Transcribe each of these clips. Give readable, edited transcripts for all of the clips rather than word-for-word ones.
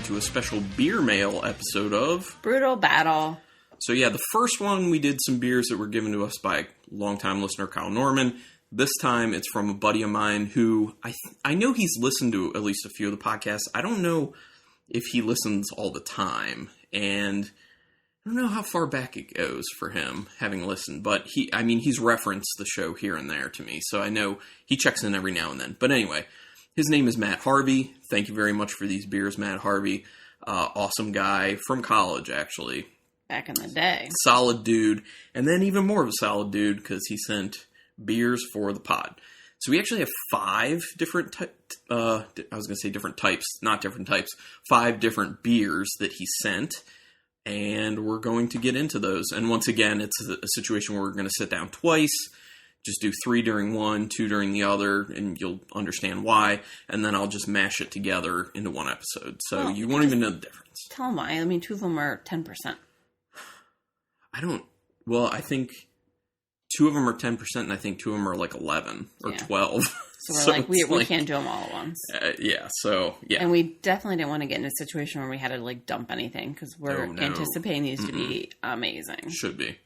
to a special beer mail episode of Brutal Battle. So yeah, the first one we did some beers that were given to us by a longtime listener, Kyle Norman. This time it's from a buddy of mine who I know he's listened to at least a few of the podcasts. I don't know if he listens all the time, and I don't know how far back it goes for him having listened, but he's referenced the show here and there to me, so I know he checks in every now and then. But anyway, his name is Matt Harvey. Thank you very much for these beers, Matt Harvey. Awesome guy from college, actually. Back in the day. Solid dude. And then even more of a solid dude because he sent beers for the pod. So we actually have 5 different different types, not different types, 5 different beers that he sent. And we're going to get into those. And once again, it's a situation where we're going to sit down twice. Just do 3 during one, 2 during the other, and you'll understand why. And then I'll just mash it together into one episode. So you won't even know the difference. Tell them why. I mean, 2 of them are 10%. I think 2 of them are 10%, and I think 2 of them are like 11 or 12. So we can't do them all at once. Yeah. And we definitely didn't want to get in a situation where we had to dump anything because we're anticipating these to be amazing. Should be.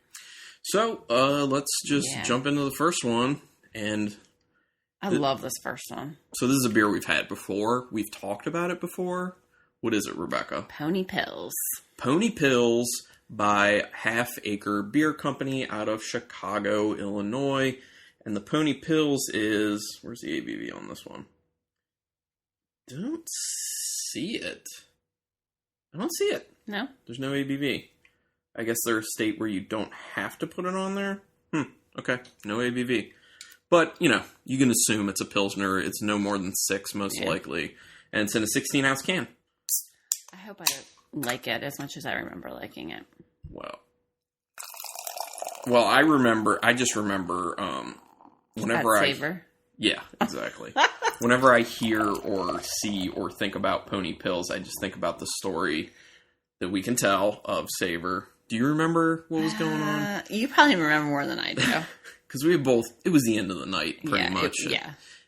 So let's just jump into the first one. And I love this first one. So this is a beer we've had before. We've talked about it before. What is it, Rebecca? Pony Pills. Pony Pills by Half Acre Beer Company out of Chicago, Illinois. And the Pony Pills is... Where's the ABV on this one? Don't see it. I don't see it. No? There's no ABV. I guess they're a state where you don't have to put it on there. Okay. No ABV. But, you can assume it's a Pilsner. It's no more than 6, most likely. And it's in a 16-ounce can. I hope I don't like it as much as I remember liking it. Well, I just remember, whenever Savor? Yeah, exactly. Whenever I hear or see or think about Pony Pills, I just think about the story that we can tell of Savor. Do you remember what was going on? You probably remember more than I do. Because it was the end of the night, pretty much.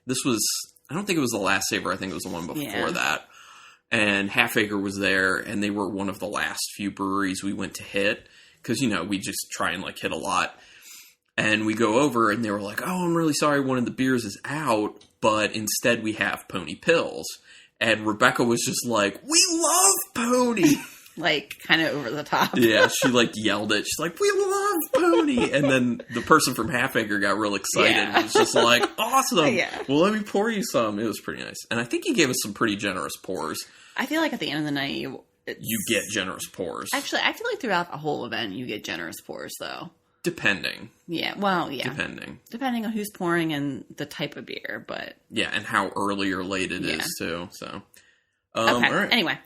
This was, I don't think it was the last Savor, I think it was the one before that. And Half Acre was there, and they were one of the last few breweries we went to hit. Because, we just try and, hit a lot. And we go over, and they were like, oh, I'm really sorry, one of the beers is out, but instead we have Pony Pills. And Rebecca was just like, we love Pony! Kind of over the top. Yeah, she, yelled it. She's like, we love Pony! And then the person from Half Acre got real excited. Yeah. It was just like, awesome! Yeah. Well, let me pour you some. It was pretty nice. And I think he gave us some pretty generous pours. I feel like at the end of the night, you get generous pours. Actually, I feel like throughout the whole event, you get generous pours, though. Depending. Yeah, well, yeah. Depending on who's pouring and the type of beer, but... Yeah, and how early or late it is, too, so... Okay, all right. Anyway.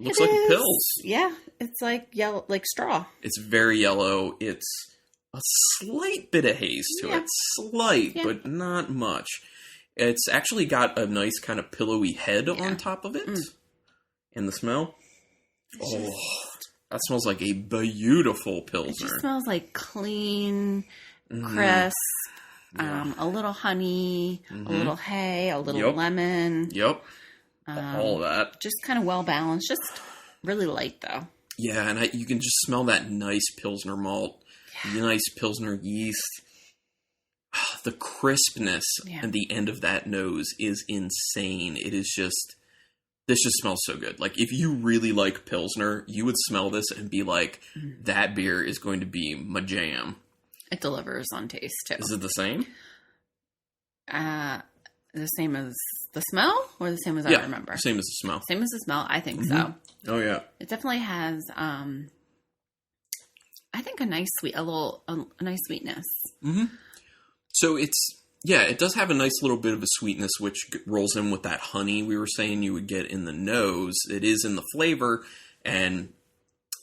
Looks like pills. Yeah, it's like yellow, like straw. It's very yellow. It's a slight bit of haze to it. Slight, but not much. It's actually got a nice kind of pillowy head on top of it. And the smell? That smells like a beautiful Pilsner. It just smells like clean, crisp, a little honey, a little hay, a little lemon. Yep. All of that. Just kind of well balanced. Just really light, though. Yeah, and you can just smell that nice Pilsner malt, nice Pilsner yeast. The crispness at the end of that nose is insane. It is just... This just smells so good. If you really like Pilsner, you would smell this and be like, that beer is going to be my jam. It delivers on taste, too. Is it the same? The same as the smell? Or the same as I remember? Same as the smell. Same as the smell? I think so. Oh, yeah. It definitely has, I think, a nice sweetness. Mm-hmm. So it does have a nice little bit of a sweetness, which rolls in with that honey we were saying you would get in the nose. It is in the flavor, and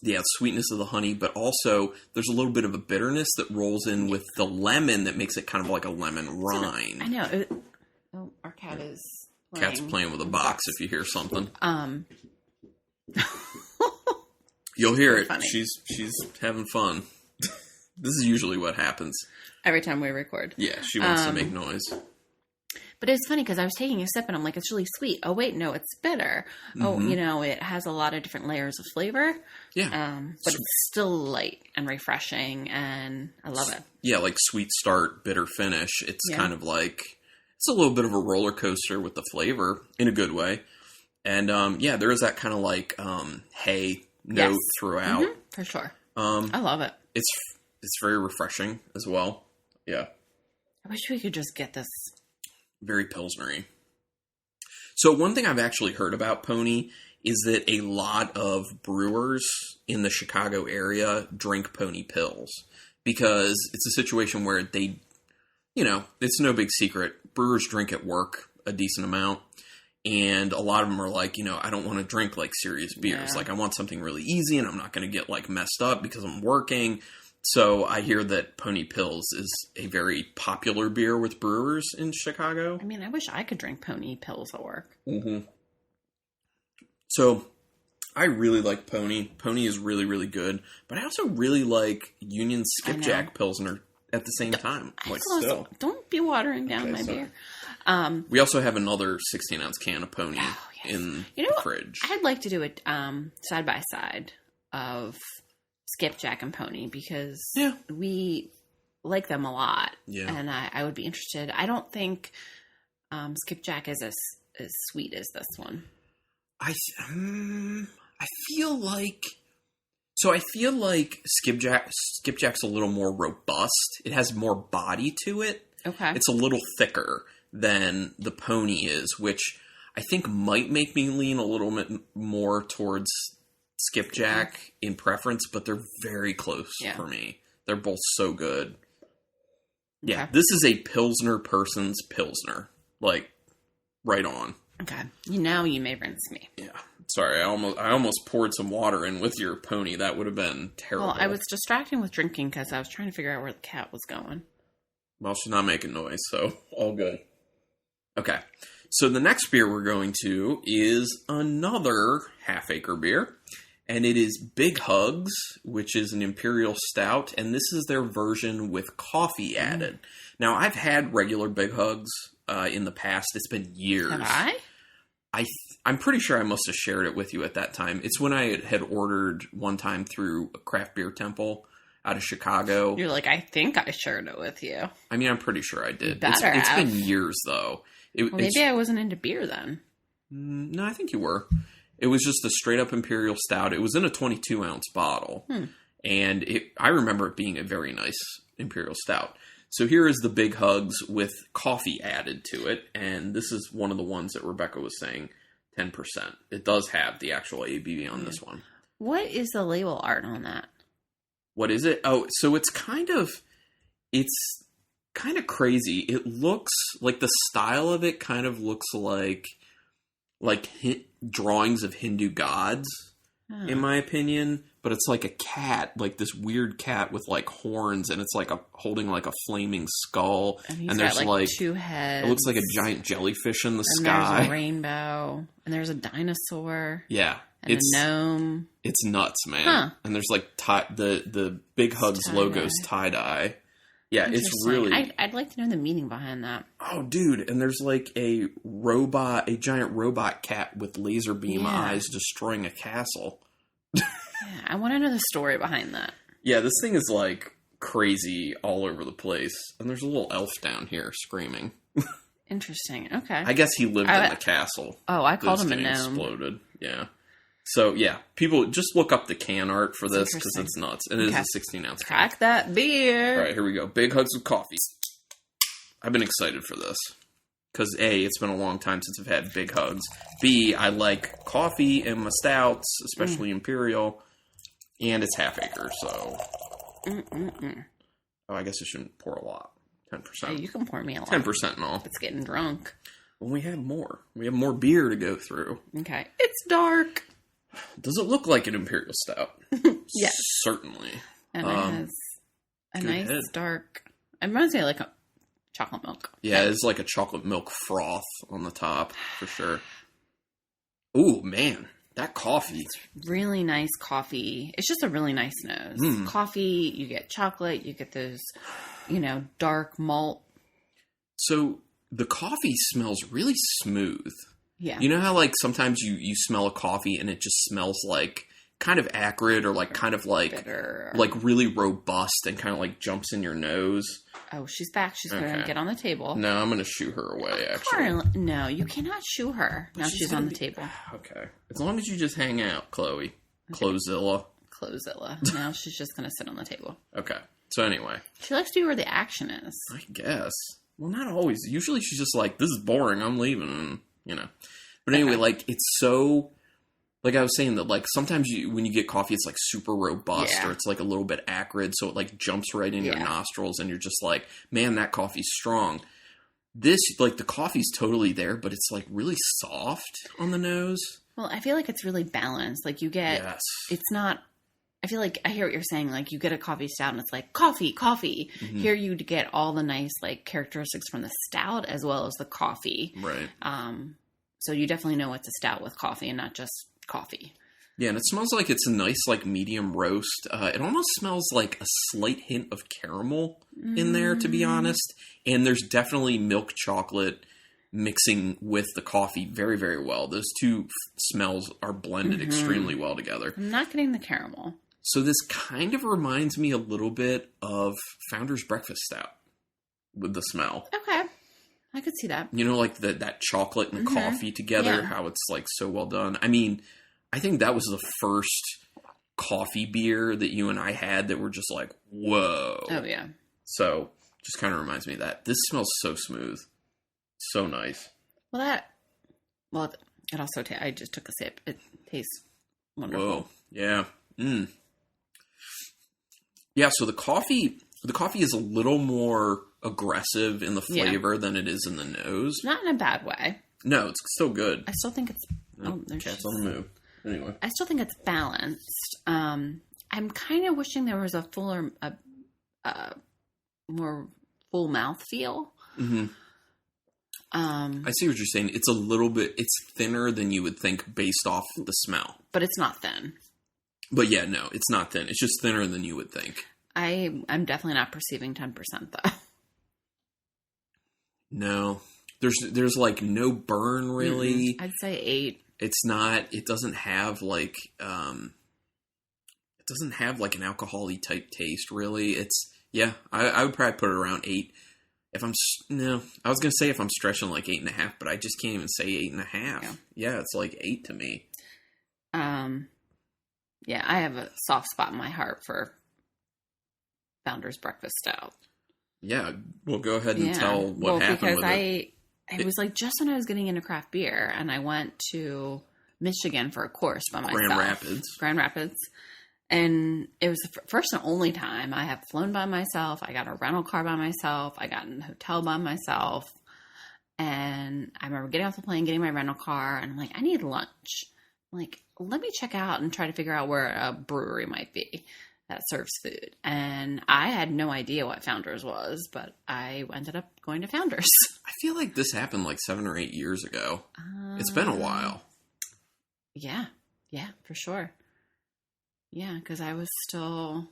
the sweetness of the honey, but also there's a little bit of a bitterness that rolls in with the lemon that makes it kind of like a lemon rind. I know. Our cat is playing. Cat's playing with a box if you hear something. You'll hear it. Funny. She's having fun. This is usually what happens. Every time we record. Yeah, she wants to make noise. But it's funny because I was taking a sip and I'm like, it's really sweet. Oh, wait, no, it's bitter. Oh, it has a lot of different layers of flavor. Yeah. But it's still light and refreshing, and I love it. Yeah, like sweet start, bitter finish. It's kind of like, it's a little bit of a roller coaster with the flavor in a good way. And, there is that kind of like hay note throughout. Mm-hmm, for sure. I love it. It's very refreshing as well. Yeah. I wish we could just get this. Very Pilsner-y. So one thing I've actually heard about Pony is that a lot of brewers in the Chicago area drink Pony pills because it's a situation where they, it's no big secret. Brewers drink at work a decent amount. And a lot of them are like, I don't want to drink like serious beers. Yeah. Like I want something really easy and I'm not going to get like messed up because I'm working. So I hear that Pony Pills is a very popular beer with brewers in Chicago. I mean, I wish I could drink Pony Pills at work. Mm-hmm. So I really like Pony. Pony is really, really good. But I also really like Union Skipjack Pilsner at the same time. Don't be watering down my beer. We also have another 16-ounce can of Pony in the fridge. I'd like to do it side-by-side of Skipjack and Pony because we like them a lot. Yeah. And I would be interested. I don't think Skipjack is as sweet as this one. I feel like... So I feel like Skipjack's a little more robust. It has more body to it. Okay. It's a little thicker than the Pony is, which I think might make me lean a little bit more towards Skipjack in preference, but they're very close for me. They're both so good. Yeah, okay. This is a Pilsner person's Pilsner. Like, right on. Okay. Now you may rinse me. Yeah. Sorry, I almost poured some water in with your Pony. That would have been terrible. Well, I was distracting with drinking because I was trying to figure out where the cat was going. Well, she's not making noise, so all good. Okay. So the next beer we're going to is another half-acre beer. And it is Big Hugs, which is an Imperial Stout. And this is their version with coffee added. Now, I've had regular Big Hugs in the past. It's been years. Have I? I'm pretty sure I must have shared it with you at that time. It's when I had ordered one time through a craft beer temple out of Chicago. You're like, I think I shared it with you. I mean, I'm pretty sure I did. It's been years, though. Maybe I wasn't into beer then. No, I think you were. It was just a straight-up Imperial Stout. It was in a 22-ounce bottle. And I remember it being a very nice Imperial Stout. So here is the Big Hugs with coffee added to it. And this is one of the ones that Rebecca was saying, 10%. It does have the actual ABV on this one. What is the label art on that? What is it? Oh, so it's kind of crazy. It looks like the style of it kind of looks like drawings of Hindu gods, in my opinion. But it's like a cat, like this weird cat with like horns, and it's like holding like a flaming skull. And there's like 2 heads. It looks like a giant jellyfish in the sky. There's a rainbow, and there's a dinosaur. Yeah. And a gnome. It's nuts, man. And there's like the Big Hugs logo's tie-dye. Yeah, it's really... I'd like to know the meaning behind that. Oh, dude, and there's like a giant robot cat with laser beam eyes destroying a castle. Yeah, I want to know the story behind that. Yeah, this thing is like crazy all over the place. And there's a little elf down here screaming. Interesting, okay. I guess he lived in the castle. Oh, I called him a gnome. Exploded, yeah. So, yeah, people just look up the can art for this because it's nuts. And it is a 16-ounce can. Crack that beer. All right, here we go. Big Hugs with coffee. I've been excited for this. Because, A, it's been a long time since I've had Big Hugs. B, I like coffee and my stouts, especially Imperial. And it's half-acre, so... Oh, I guess I shouldn't pour a lot. 10%. Yeah, you can pour me a lot. 10% and all. It's getting drunk. Well, we have more. We have more beer to go through. Okay. It's dark. Does it look like an Imperial Stout? Yes. Certainly. And it has a nice dark... It reminds me of like a chocolate milk. Yeah, it's like a chocolate milk froth on the top, for sure. Ooh, man. That coffee. It's really nice coffee. It's just a really nice nose. Coffee, you get chocolate, you get those, dark malt. So, the coffee smells really smooth. Yeah. You know how, like, sometimes you smell a coffee and it just smells like kind of acrid or like kind of like bitter. Like really robust and kind of like jumps in your nose. Oh, she's back. She's going to get on the table. No, I'm going to shoo her away, actually. No, you cannot shoo her. Now she's on the table. Okay. As long as you just hang out, Chloe. Okay. Clozilla. Now she's just going to sit on the table. Okay. So anyway. She likes to be where the action is. I guess. Well, not always. Usually she's just like, this is boring. I'm leaving. And, you know. But anyway, like, it's so... Like I was saying that, like, sometimes when you get coffee, it's, like, super robust or it's, like, a little bit acrid. So it, like, jumps right in your nostrils and you're just like, man, that coffee's strong. This, like, the coffee's totally there, but it's, like, really soft on the nose. Well, I feel like it's really balanced. Like, you get... Yes. It's not... I feel like I hear what you're saying. Like, you get a coffee stout and it's like, coffee. Mm-hmm. Here you get all the nice, like, characteristics from the stout as well as the coffee. Right. So you definitely know it's a stout with coffee and not just coffee. Yeah, and it smells like it's a nice, like, medium roast. It almost smells like a slight hint of caramel in there, to be honest. And there's definitely milk chocolate mixing with the coffee very, very well. Those two smells are blended extremely well together. I'm not getting the caramel. So this kind of reminds me a little bit of Founder's Breakfast Stout with the smell. Okay. I could see that. You know, like that chocolate and coffee together, how it's, like, so well done. I mean, I think that was the first coffee beer that you and I had that were just like, whoa. Oh, yeah. So, just kind of reminds me of that. This smells so smooth. So nice. Well, it also, I just took a sip. It tastes wonderful. Whoa. Yeah. Yeah, so the coffee is a little more aggressive in the flavor than it is in the nose. Not in a bad way. No, it's still good. I still think it's... Cat's on the move. Anyway. I still think it's balanced. I'm kind of wishing there was a more full mouth feel. Mm-hmm. I see what you're saying. It's a little bit... It's thinner than you would think based off the smell. But it's not thin. But yeah, no, it's not thin. It's just thinner than you would think. I'm definitely not perceiving 10% though. No. There's like no burn really. I'd say 8. It doesn't have like an alcohol-y type taste really. I would probably put it around 8. I was going to say if I'm stretching like 8.5, but I just can't even say 8.5. Yeah, it's like 8 to me. Yeah, I have a soft spot in my heart for Founder's Breakfast Stout. Yeah, well, go ahead and tell what happened with it. It was like just when I was getting into craft beer, and I went to Michigan for a course by myself. Grand Rapids. And it was the first and only time I have flown by myself. I got a rental car by myself. I got in a hotel by myself. And I remember getting off the plane, getting my rental car, and I'm like, I need lunch. I'm like, let me check out and try to figure out where a brewery might be that serves food. And I had no idea what Founders was, but I ended up going to Founders. I feel like this happened like 7 or 8 years ago. It's been a while. Yeah, for sure. Yeah, because I was still,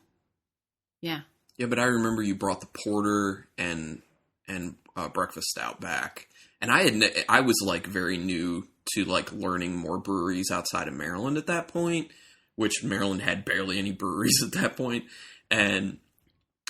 Yeah, but I remember you brought the porter and breakfast stout back. And I was like very new to like learning more breweries outside of Maryland at that point, which Maryland had barely any breweries at that point. And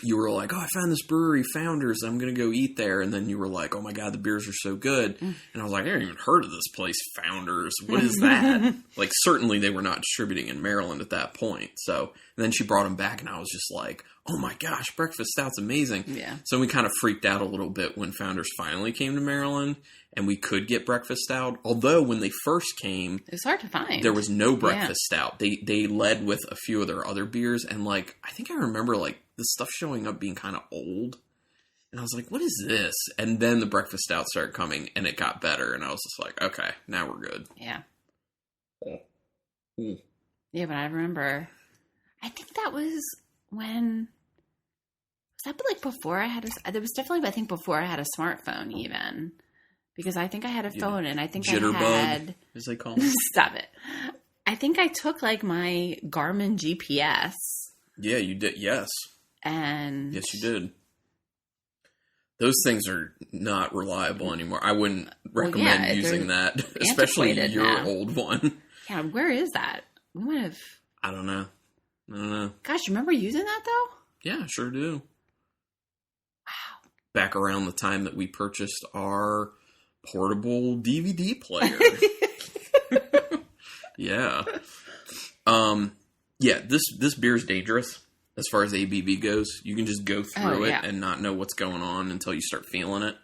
you were like, oh, I found this brewery, Founders. I'm going to go eat there. And then you were like, oh my God, the beers are so good. And I was like, I haven't even heard of this place, Founders. What is that? Like, certainly they were not distributing in Maryland at that point. So then she brought them back and I was just like, oh my gosh, breakfast stout's amazing. Yeah. So we kind of freaked out a little bit when Founders finally came to Maryland and we could get breakfast stout. Although when they first came, it was hard to find. There was no breakfast stout. They led with a few of their other beers. And like, I think I remember like the stuff showing up being kind of old. And I was like, what is this? And then the breakfast stout started coming and it got better. And I was just like, okay, now we're good. Yeah. Yeah, but I remember, I think that was when, was that like before I had there was definitely, I think before I had a smartphone even. Because I think I had a phone and I think Jitterbug, I had, as they call it. Stop it. I think I took like my Garmin GPS. Yeah, you did. Yes. And yes, you did. Those things are not reliable anymore. I wouldn't recommend using that, especially your old one. Yeah, where is that? We might have... I don't know. Gosh, you remember using that, though? Yeah, I sure do. Wow. Back around the time that we purchased our portable DVD player. Yeah. Yeah, this beer is dangerous as far as ABV goes. You can just go through it and not know what's going on until you start feeling it.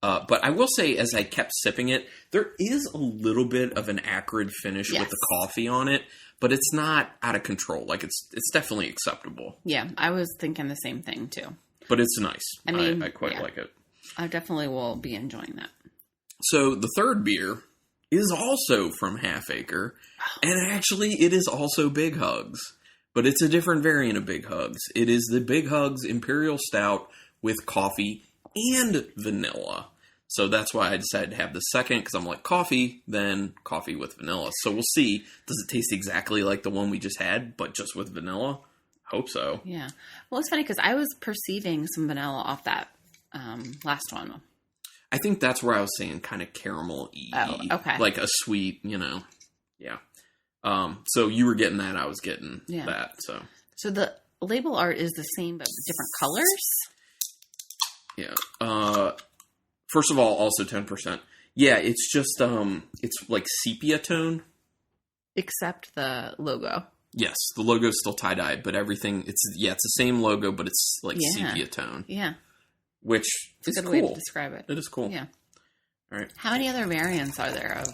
But I will say, as I kept sipping it, there is a little bit of an acrid finish with the coffee on it, but it's not out of control. Like, it's definitely acceptable. Yeah, I was thinking the same thing, too. But it's nice. I mean, I quite like it. I definitely will be enjoying that. So, the third beer is also from Half Acre, and actually, it is also Big Hugs. But it's a different variant of Big Hugs. It is the Big Hugs Imperial Stout with coffee and vanilla. So that's why I decided to have the second, because I'm like, coffee, then coffee with vanilla. So we'll see. Does it taste exactly like the one we just had, but just with vanilla? Hope so. Yeah. Well, it's funny because I was perceiving some vanilla off that last one. I think that's where I was saying kind of caramel-y. Oh, okay. Like a sweet, yeah. So you were getting that, I was getting that. So the label art is the same, but different colors? Yeah. First of all, also 10%. Yeah, it's just, it's like sepia tone. Except the logo. Yes, the logo's still tie-dye, but everything, it's the same logo, but it's like sepia tone. Yeah. Which is a good cool. way to describe it. It is cool. Yeah. All right. How many other variants are there of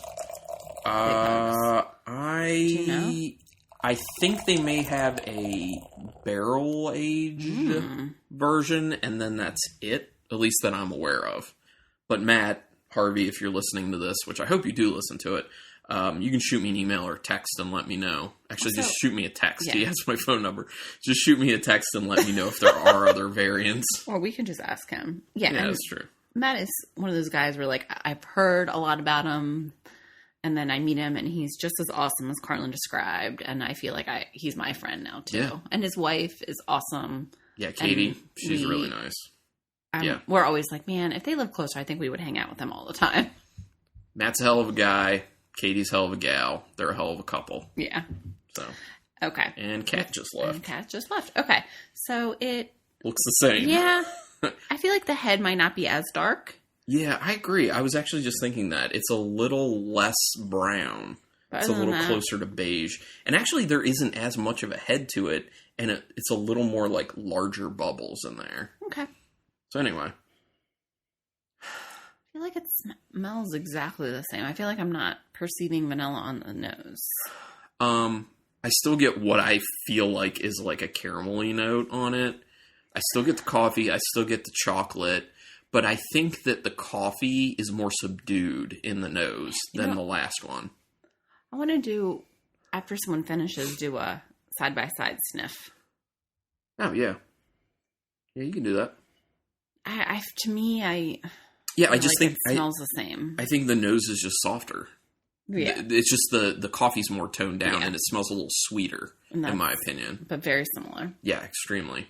I think they may have a barrel-aged version, and then that's it, at least that I'm aware of. But Matt Harvey, if you're listening to this, which I hope you do listen to it, you can shoot me an email or text and let me know. Actually, just shoot me a text. Yeah. He has my phone number. Just shoot me a text and let me know if there are other variants. Or we can just ask him. Yeah, that's true. Matt is one of those guys where, like, I've heard a lot about him, and then I meet him, and he's just as awesome as Carlin described, and I feel like he's my friend now, too. Yeah. And his wife is awesome. Yeah, Katie. She's really nice. We're always like, man, if they lived closer, I think we would hang out with them all the time. Matt's a hell of a guy. Katie's a hell of a gal. They're a hell of a couple. Yeah. So. Okay. And Kat just left. Okay. So it looks the same. Yeah. I feel like the head might not be as dark. Yeah, I agree. I was actually just thinking that. It's a little less brown. It's a little closer to beige. And actually, there isn't as much of a head to it. And it's a little more like larger bubbles in there. Okay. So anyway. I feel like it smells exactly the same. I feel like I'm not perceiving vanilla on the nose. I still get what I feel like is like a caramelly note on it. I still get the coffee. I still get the chocolate. But I think that the coffee is more subdued in the nose than the last one. I want to do, after someone finishes, do a side-by-side sniff. Oh, yeah. Yeah, you can do that. I just think it smells the same. I think the nose is just softer. Yeah. It's just the coffee's more toned down and it smells a little sweeter, in my opinion. But very similar. Yeah, extremely.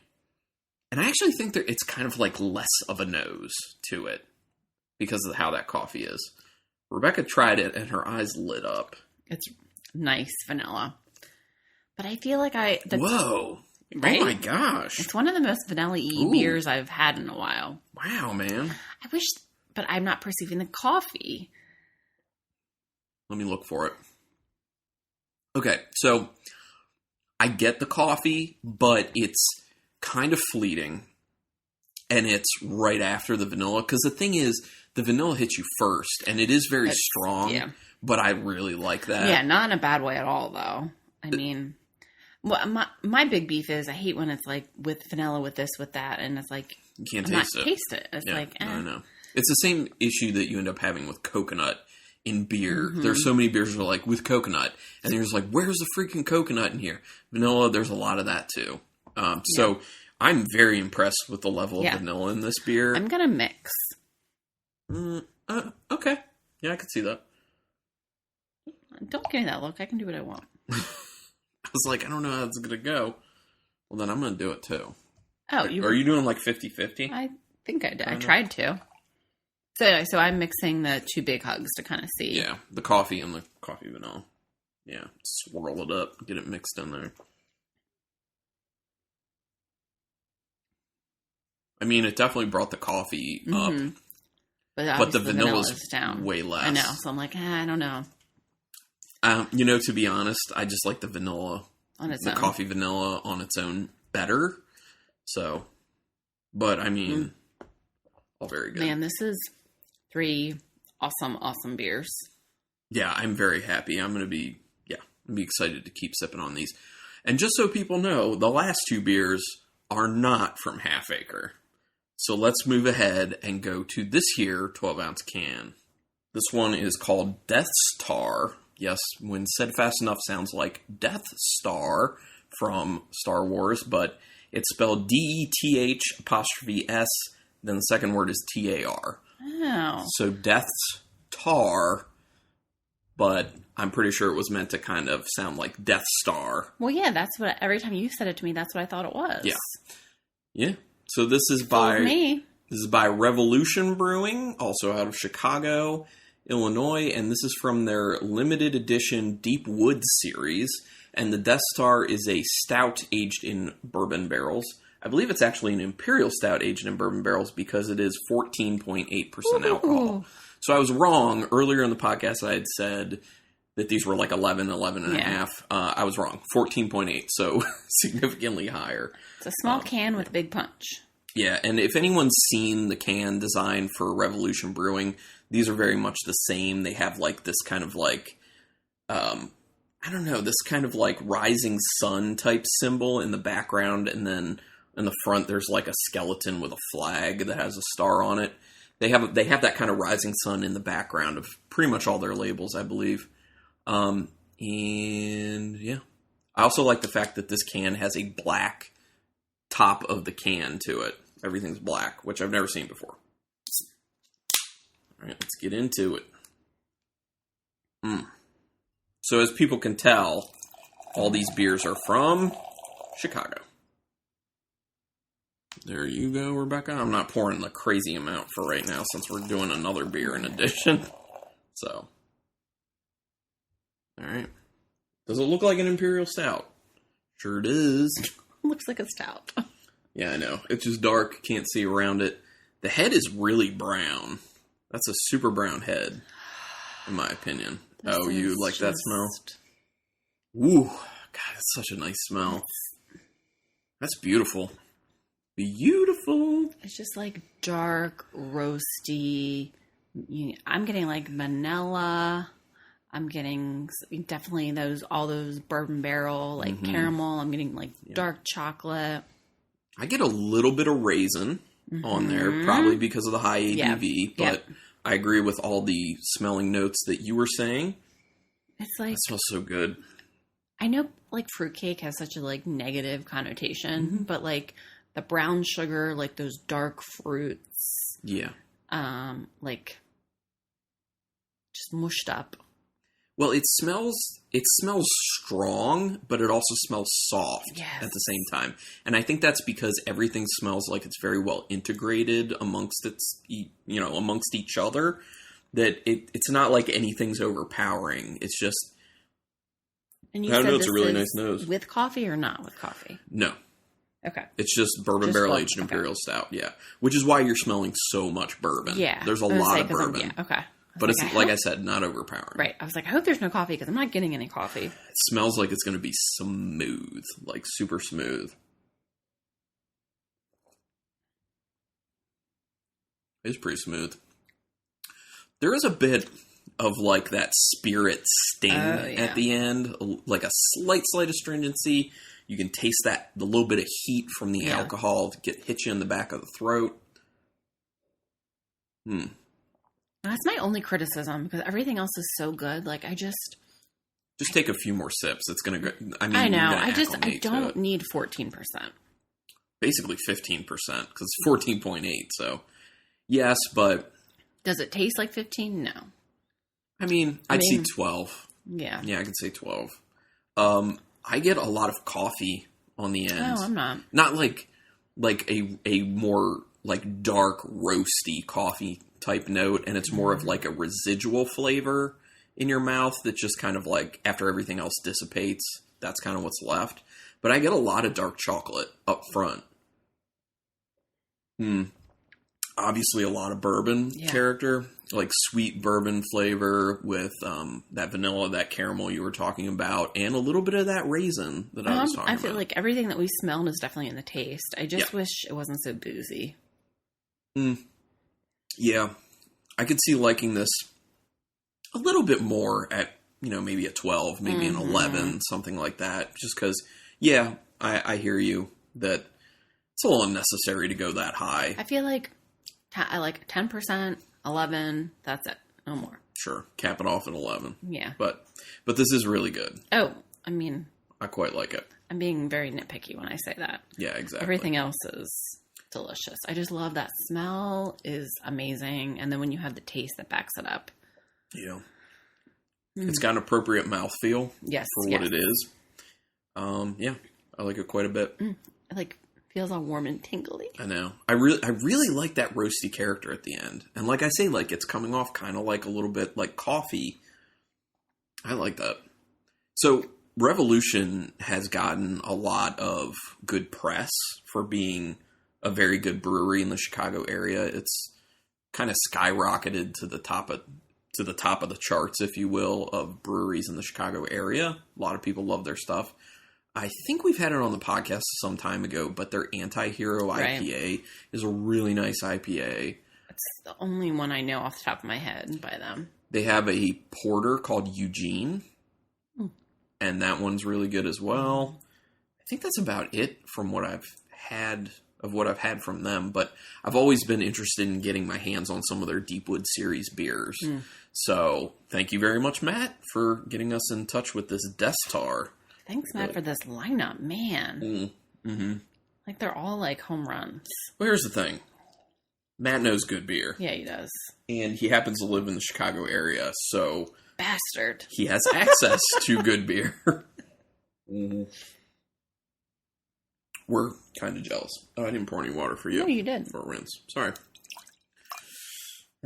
And I actually think that it's kind of like less of a nose to it because of how that coffee is. Rebecca tried it and her eyes lit up. It's nice vanilla. But I feel like whoa. Right? Oh my gosh. It's one of the most vanilla-y beers I've had in a while. Wow, man. I wish, but I'm not perceiving the coffee. Let me look for it. Okay, so I get the coffee, but it's kind of fleeting. And it's right after the vanilla. Because the thing is, the vanilla hits you first, and it is very strong. Yeah. But I really like that. Yeah, not in a bad way at all, though. I mean... Well, my big beef is I hate when it's like with vanilla, with this, with that, and it's like you can't taste it. It's like I know. It's the same issue that you end up having with coconut in beer. Mm-hmm. There's so many beers that are like with coconut, and you're just like, where's the freaking coconut in here? Vanilla, there's a lot of that too. So I'm very impressed with the level of vanilla in this beer. I'm gonna mix. Okay, yeah, I could see that. Don't give me that look. I can do what I want. I was like, I don't know how it's going to go. Well, then I'm going to do it too. Oh, are you doing like 50-50? think I did. I tried to. So anyway, I'm mixing the 2 big hugs to kind of see. Yeah, the coffee and the coffee vanilla. Yeah, swirl it up, get it mixed in there. I mean, it definitely brought the coffee up. But the vanilla's down. Way less. I know, so I'm like, I don't know. To be honest, I just like the vanilla. On its own. Coffee vanilla on its own better. So, but I mean, all very good. Man, this is 3 awesome beers. Yeah, I'm very happy. I'm going to be excited to keep sipping on these. And just so people know, the last 2 beers are not from Half Acre. So let's move ahead and go to this here 12-ounce can. This one is called Death Star. Yes, when said fast enough, sounds like Death Star from Star Wars, but it's spelled DETH''S, then the second word is TAR. Oh. So Death Tar, but I'm pretty sure it was meant to kind of sound like Death Star. Well, yeah, that's what, every time you said it to me, that's what I thought it was. Yeah. Yeah. So this is by Revolution Brewing, also out of Chicago, Illinois, and this is from their limited edition Deep Woods series. And the Death Star is a stout aged in bourbon barrels. I believe it's actually an imperial stout aged in bourbon barrels because it is 14.8% alcohol. So I was wrong. Earlier in the podcast, I had said that these were like 11 and a half. I was wrong. 14.8, so significantly higher. It's a small can with a big punch. Yeah, and if anyone's seen the can design for Revolution Brewing, these are very much the same. They have like this kind of like, this kind of like rising sun type symbol in the background, and then in the front there's like a skeleton with a flag that has a star on it. They have that kind of rising sun in the background of pretty much all their labels, I believe. And yeah, I also like the fact that this can has a black top of the can to it. Everything's black, which I've never seen before. All right, let's get into it. So as people can tell, all these beers are from Chicago. There you go, Rebecca. I'm not pouring the crazy amount for right now since we're doing another beer in addition. So, all right. Does it look like an imperial stout? Sure does. Looks like a stout. Yeah, I know. It's just dark. Can't see around it. The head is really brown. That's a super brown head, in my opinion. You like that smell? Ooh, God, that's such a nice smell. That's beautiful. Beautiful. It's just like dark, roasty. I'm getting like vanilla. I'm getting definitely all those bourbon barrel, like caramel. I'm getting like dark chocolate. I get a little bit of raisin on there, probably because of the high ABV, but I agree with all the smelling notes that you were saying. It's like... It smells so good. I know like fruitcake has such a like negative connotation, but like the brown sugar, like those dark fruits. Yeah. Like just mushed up. Well, it smells strong, but it also smells soft at the same time. And I think that's because everything smells like it's very well integrated amongst each other. That it's not like anything's overpowering. It's just, and you I don't said know, it's a really nice nose. With coffee or not with coffee? No. Okay. It's just bourbon barrel aged imperial stout, yeah. Which is why you're smelling so much bourbon. Yeah. There's a lot of bourbon. Okay. But it's, like I said, not overpowering. Right. I was like, I hope there's no coffee because I'm not getting any coffee. It smells like it's going to be smooth, like super smooth. It's pretty smooth. There is a bit of like that spirit sting at the end, like a slight astringency. You can taste the little bit of heat from the alcohol hit you in the back of the throat. That's my only criticism because everything else is so good. Like I just take a few more sips. It's gonna go. I mean, I know. I don't need 14%. Basically 15% because it's 14.8. So yes, but does it taste like 15? No. I mean, I'd say 12. Yeah. Yeah, I could say 12. I get a lot of coffee on the end. No, I'm not. Not like a more like dark, roasty coffee type note, and it's more of like a residual flavor in your mouth that just kind of like, after everything else dissipates, that's kind of what's left. But I get a lot of dark chocolate up front. Obviously a lot of bourbon character, like sweet bourbon flavor with that vanilla, that caramel you were talking about, and a little bit of that raisin that I was talking about. I feel like everything that we smelled is definitely in the taste. I just wish it wasn't so boozy. Yeah. I could see liking this a little bit more at, maybe a 12, maybe an 11, something like that. Just because, I hear you that it's a little unnecessary to go that high. I feel like I like 10%, 11, that's it. No more. Sure. Cap it off at 11. Yeah. But this is really good. Oh, I mean, I quite like it. I'm being very nitpicky when I say that. Yeah, exactly. Everything else is delicious. I just love that smell is amazing. And then when you have the taste that backs it up. Yeah. It's got an appropriate mouthfeel for what it is. I like it quite a bit. It feels all warm and tingly. I know. I really like that roasty character at the end. And like I say, like it's coming off kind of like a little bit like coffee. I like that. So Revolution has gotten a lot of good press for being a very good brewery in the Chicago area. It's kind of skyrocketed to the top of the charts, if you will, of breweries in the Chicago area. A lot of people love their stuff. I think we've had it on the podcast some time ago, but their Anti-Hero IPA is a really nice IPA. It's the only one I know off the top of my head by them. They have a porter called Eugene, and that one's really good as well. I think that's about it from what I've had from them, but I've always been interested in getting my hands on some of their Deepwood Series beers. So thank you very much, Matt, for getting us in touch with this Death Star. Thanks, Matt, for this lineup, man. Like, they're all, like, home runs. Well, here's the thing. Matt knows good beer. Yeah, he does. And he happens to live in the Chicago area, so... Bastard. He has access to good beer. We're kind of jealous. Oh, I didn't pour any water for you. No, you did. For a rinse. Sorry.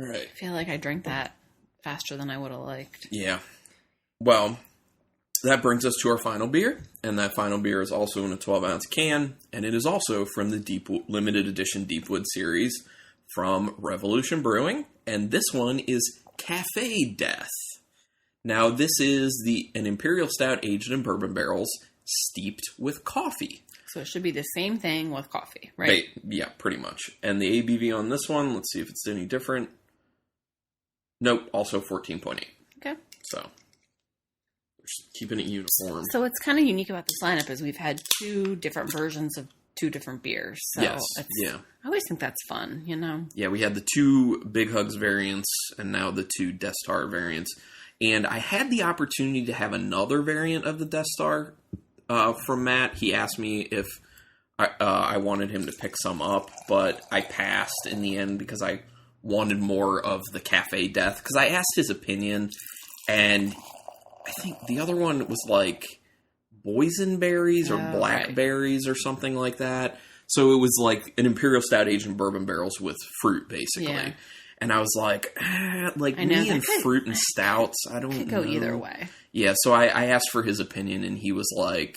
All right. I feel like I drank that faster than I would have liked. Yeah. Well... That brings us to our final beer, and that final beer is also in a 12-ounce can, and it is also from the limited edition Deepwood series from Revolution Brewing, and this one is Cafe Death. Now, this is an Imperial Stout aged in bourbon barrels steeped with coffee. So it should be the same thing with coffee, right? Yeah, pretty much. And the ABV on this one, let's see if it's any different. Nope, also 14.8. Okay. So... keeping it uniform. So what's kind of unique about this lineup is we've had two different versions of two different beers. So yes. I always think that's fun, Yeah, we had the two Big Hugs variants and now the two Death Star variants. And I had the opportunity to have another variant of the Death Star from Matt. He asked me if I wanted him to pick some up, but I passed in the end because I wanted more of the Cafe Death. Because I asked his opinion, and... I think the other one was like boysenberries or blackberries or something like that. So it was like an Imperial Stout aged in bourbon barrels with fruit, basically. Yeah. And I was like, me and fruit and stouts, I don't know. Could go either way. Yeah, so I asked for his opinion, and he was like,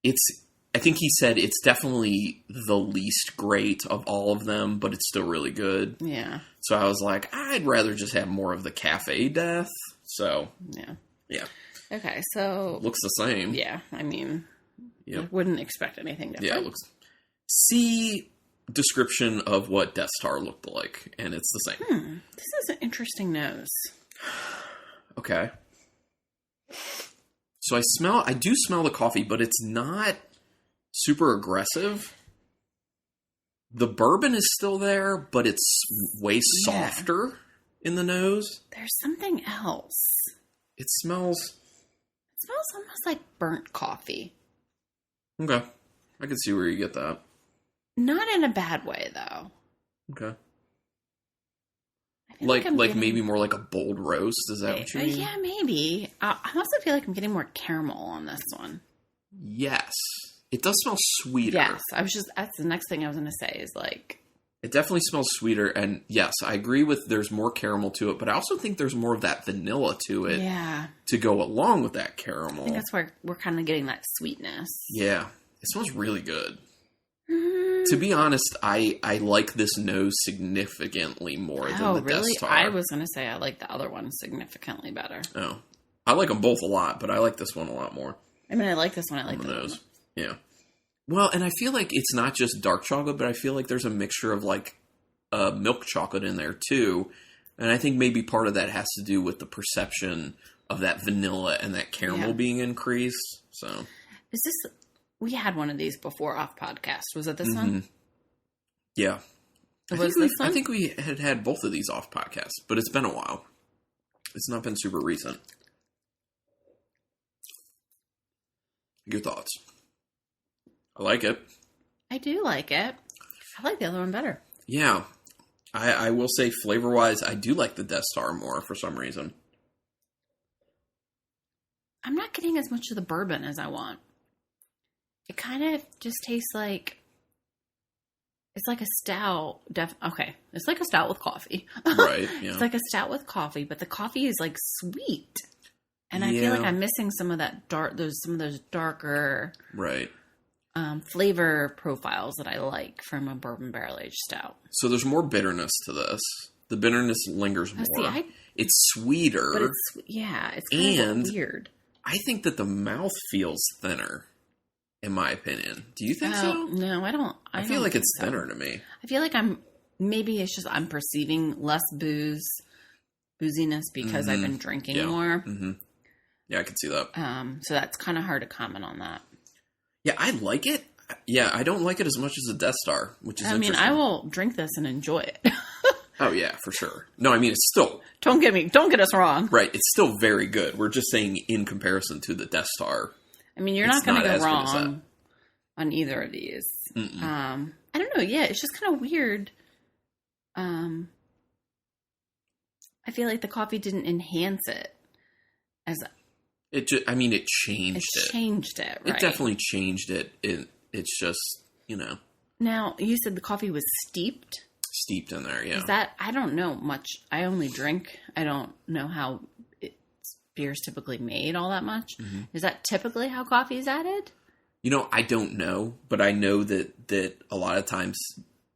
I think he said it's definitely the least great of all of them, but it's still really good. Yeah. So I was like, I'd rather just have more of the Cafe Death. So, yeah. Okay, so... Looks the same. Yeah, I mean, I wouldn't expect anything different. Yeah, it looks... See description of what Death Star looked like, and it's the same. This is an interesting nose. Okay. So I do smell the coffee, but it's not super aggressive. The bourbon is still there, but it's way softer in the nose. There's something else. It smells almost like burnt coffee. Okay. I can see where you get that. Not in a bad way, though. Okay. Like maybe more like a bold roast? Is that what you mean? Yeah, maybe. I also feel like I'm getting more caramel on this one. Yes. It does smell sweeter. Yes. That's the next thing I was going to say is like It definitely smells sweeter, and yes, I agree with there's more caramel to it, but I also think there's more of that vanilla to it to go along with that caramel. I think that's where we're kind of getting that sweetness. Yeah. It smells really good. To be honest, I like this nose significantly more than the really? Death Star. I was going to say I like the other one significantly better. Oh. I like them both a lot, but I like this one a lot more. I mean, I like this one. I like the nose. Yeah. Well, and I feel like it's not just dark chocolate, but I feel like there's a mixture of like milk chocolate in there too. And I think maybe part of that has to do with the perception of that vanilla and that caramel being increased. So, is this? We had one of these before off podcast. Was it this one? Yeah. Was this one? I think we had both of these off podcasts, but it's been a while. It's not been super recent. Your thoughts? I like it. I do like it. I like the other one better. Yeah. I will say flavor-wise, I do like the Death Star more for some reason. I'm not getting as much of the bourbon as I want. It kind of just tastes like... It's like a stout. Okay. It's like a stout with coffee. Right, yeah. It's like a stout with coffee, but the coffee is like sweet. And I feel like I'm missing some of that some of those darker... Right. Flavor profiles that I like from a bourbon barrel aged stout. So there's more bitterness to this. The bitterness lingers more. It's sweeter. But it's kind of weird. I think that the mouth feels thinner, in my opinion. Do you think so? No, I don't. I feel like it's thinner to me. I feel like maybe it's just I'm perceiving less booziness because I've been drinking more. Mm-hmm. Yeah, I can see that. So that's kind of hard to comment on that. Yeah, I like it. Yeah, I don't like it as much as the Death Star, which is interesting. I will drink this and enjoy it. Oh, yeah, for sure. No, I mean, it's still... Don't get us wrong. Right, it's still very good. We're just saying in comparison to the Death Star. I mean, you're not going to go wrong on either of these. I don't know. Yeah, it's just kind of weird. I feel like the coffee didn't enhance it as... It changed it. It changed it, right? It definitely changed it. It's just, Now, you said the coffee was steeped? Steeped in there, yeah. Is that, I don't know much. I only drink. I don't know how beer's typically made all that much. Mm-hmm. Is that typically how coffee is added? I don't know, but I know that a lot of times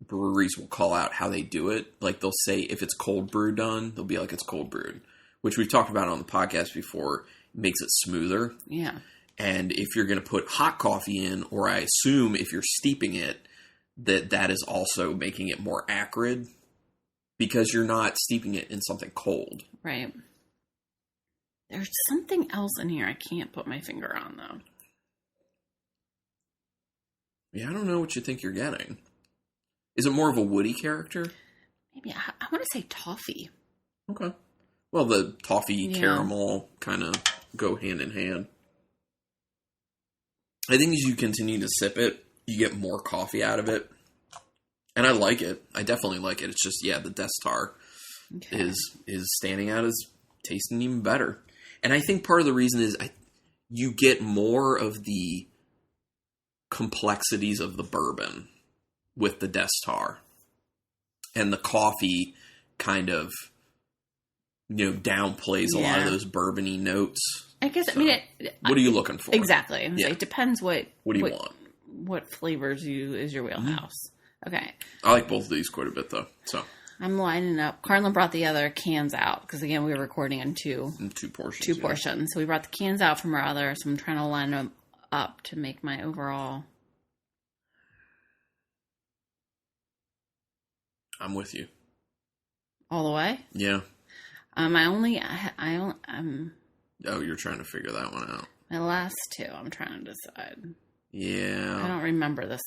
breweries will call out how they do it. Like they'll say if it's cold brew done, they'll be like it's cold brewed, which we've talked about on the podcast before. Makes it smoother. Yeah. And if you're going to put hot coffee in, or I assume if you're steeping it, that is also making it more acrid because you're not steeping it in something cold. Right. There's something else in here I can't put my finger on, though. Yeah, I don't know what you think you're getting. Is it more of a woody character? Maybe. I want to say toffee. Okay. Well, the toffee caramel kind of go hand in hand. I think as you continue to sip it, you get more coffee out of it. And I like it. I definitely like it. It's just, the Death Star is standing out as tasting even better. And I think part of the reason is you get more of the complexities of the bourbon with the Death Star. And the coffee kind of... downplays a lot of those bourbon-y notes. I guess, so, what are you looking for? Exactly. Yeah. It depends what do you want? What flavors is your wheelhouse. Okay. I like both of these quite a bit, though. So I'm lining up. Carlin brought the other cans out, because, again, we were recording in two portions. Two portions. So we brought the cans out from our other, so I'm trying to line them up to make my overall... I'm with you. All the way? Yeah. Oh, you're trying to figure that one out. My last two, I'm trying to decide. Yeah. I don't remember this,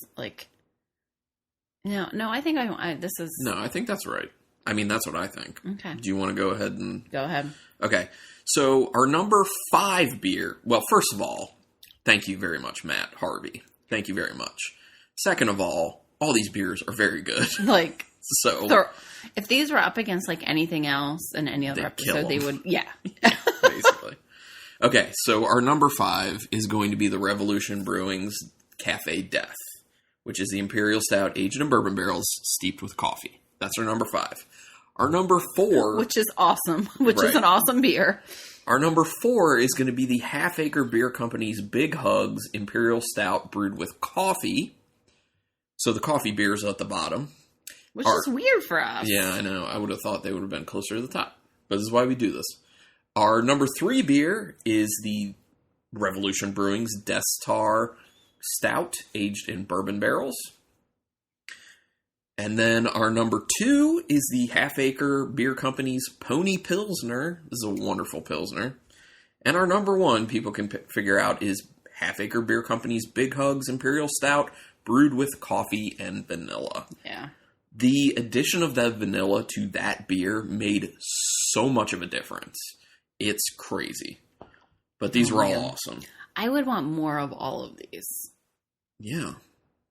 No, I think this is... No, I think that's right. I mean, that's what I think. Okay. Do you want to go ahead and... Go ahead. Okay. So, our number 5 beer... Well, first of all, thank you very much, Matt Harvey. Thank you very much. Second of all these beers are very good. So if these were up against anything else in any other episode, they would, basically. Okay, so our number 5 is going to be the Revolution Brewing's Cafe Death, which is the Imperial Stout aged in bourbon barrels steeped with coffee. That's our number 5. Our number 4... Which is awesome. Which is an awesome beer. Our number 4 is going to be the Half Acre Beer Company's Big Hugs Imperial Stout brewed with coffee. So the coffee beer is at the bottom. Which is weird for us. Yeah, I know. I would have thought they would have been closer to the top. But this is why we do this. Our number 3 beer is the Revolution Brewing's Death Star Stout, aged in bourbon barrels. And then our number 2 is the Half Acre Beer Company's Pony Pilsner. This is a wonderful Pilsner. And our number 1, people can figure out, is Half Acre Beer Company's Big Hugs Imperial Stout, brewed with coffee and vanilla. Yeah. The addition of that vanilla to that beer made so much of a difference. It's crazy. But these were all awesome. I would want more of all of these. Yeah.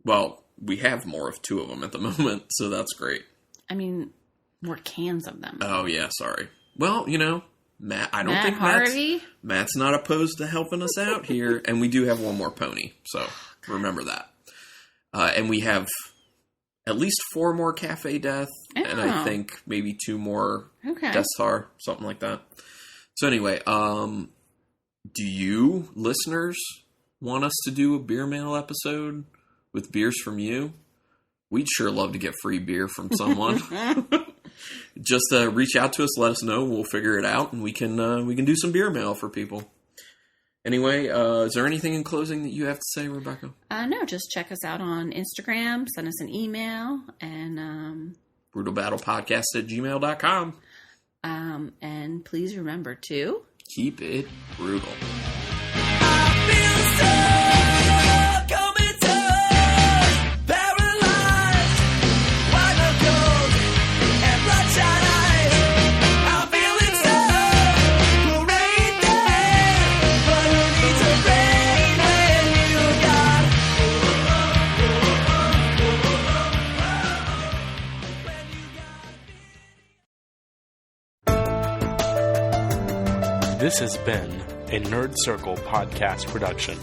Well, we have more of 2 of them at the moment, so that's great. I mean, more cans of them. Oh, yeah, sorry. Well, Matt, I don't Matt think Harvey? Matt's not opposed to helping us out here. And we do have one more pony, so remember that. And we have at least 4 more Cafe Death, and I think maybe 2 more Death Star, something like that. So anyway, do you, listeners, want us to do a beer mail episode with beers from you? We'd sure love to get free beer from someone. Just reach out to us, let us know, we'll figure it out, and we can do some beer mail for people. Anyway, is there anything in closing that you have to say, Rebecca? No, just check us out on Instagram, send us an email, and brutalbattlepodcast@gmail.com. And please remember to keep it brutal. This has been a Nerd Circle podcast production.